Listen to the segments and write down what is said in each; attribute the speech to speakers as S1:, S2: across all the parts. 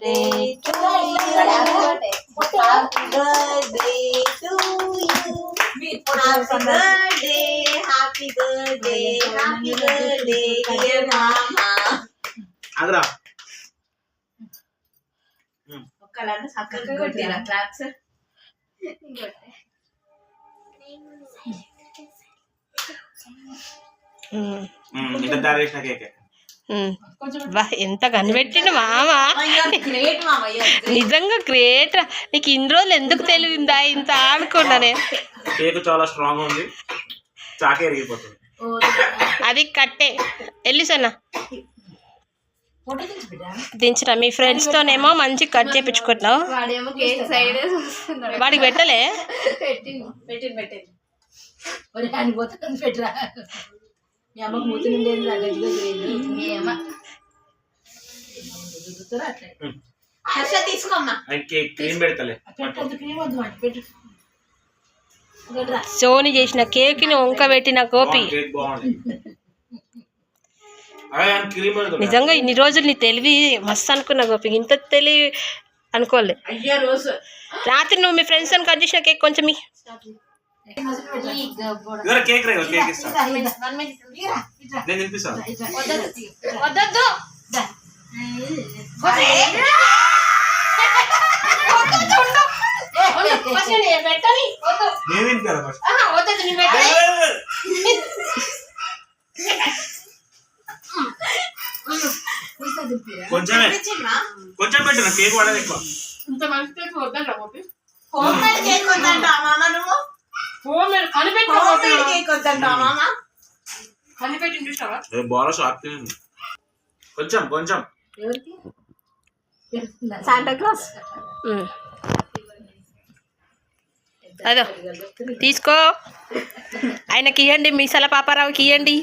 S1: birthday to you. Happy birthday to you. Happy birthday, dear mama.
S2: Agra.
S1: ఒక్కలాంటి చక్కగా కొట్టిరా claps.
S2: ఇంత తయారు cake
S3: బా ఎంత కనిపెట్టిండు మామ, నిజంగా గ్రేట్. నీకు ఇన్ని రోజులు ఎందుకు తెలివిందా ఇంత అనుకున్నానే.
S2: కేక్ చాలా స్ట్రాంగ్ ఉంది, చాకే ఎరిగిపోతుంది.
S3: అది కట్టే ఎల్లిసన్న దించిన మీ ఫ్రెండ్స్ తోనేమో మంచి కట్ చేయించుకుంటున్నావు. వాడికి పెట్టలే
S1: తీసుకోమ్మా.
S3: సోని చేసిన కేక్ ని వంక పెట్టిన గోపి. నిజంగా ఇన్ని రోజులు నీ తెలివి మస్తు అనుకున్నా గోపి, ఇంత తెలివి అనుకోలే. రాత్రి నువ్వు మీ ఫ్రెండ్స్ అని కట్ చేసిన కేక్ కొంచెం
S2: కొంచెం పెట్టిన కేక్ వాడదు ఎక్కువ. బాగా షార్ప్ కొంచెం కొంచెం
S1: శాంటా క్లాస్.
S3: అదో తీసుకో, ఆయనకి ఇవ్వండి, మీసాల పాపారావుకి ఇవ్వండి.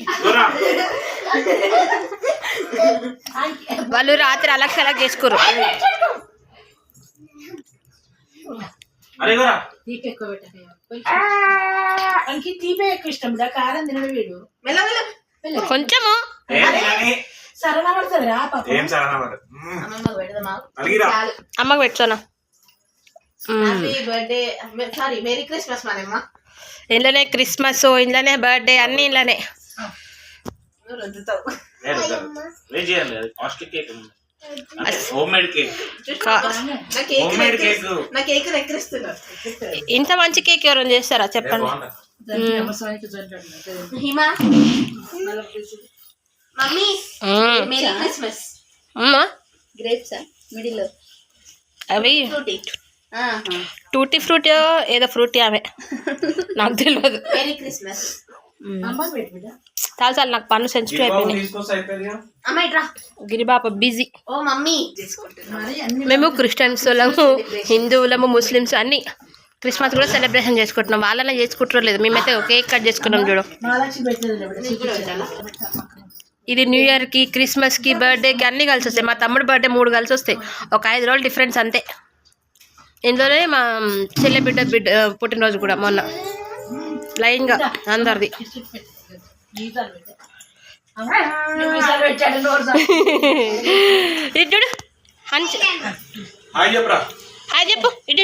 S3: వాళ్ళు రాత్రి అలగ్ చేసుకోరు. కొంచెము అమ్మకు పెట్టుకోనా. ఇంట్లోనే క్రిస్మస్, ఇంట్లోనే బర్త్డే, అన్ని ఇంట్లోనే. ఇంత మంచి కేక్ ఎవరైనా చేస్తారా చెప్పండి. అవి టూటీ ఫ్రూటీ ఏదో ఫ్రూటీ ఆమె నాకు తెలియదు. చాలా చాలా నాకు పన్ను సెన్సిటివ్ అయిపోయినాయి. గిరిబాప బిజీ. మేము క్రిస్టియన్స్ వాళ్ళము, హిందువులము, ముస్లిమ్స్ అన్ని క్రిస్మస్ కూడా సెలబ్రేషన్ చేసుకుంటున్నాం. వాళ్ళనే చేసుకుంటారో లేదు, మేమైతే కేక్ కట్ చేసుకున్నాం చూడు. ఇది న్యూ ఇయర్కి, క్రిస్మస్కి, బర్త్డేకి అన్నీ కలిసి వస్తాయి. మా తమ్ముడు బర్త్డే 3 కలిసి వస్తాయి, ఒక 5 రోజులు డిఫరెన్స్ అంతే. ఇందులోనే మా చెల్లె బిడ్డ పుట్టినరోజు కూడా మొన్న లైన్గా అందరిది. ఇటు హాయ్ చెప్పు, ఇటు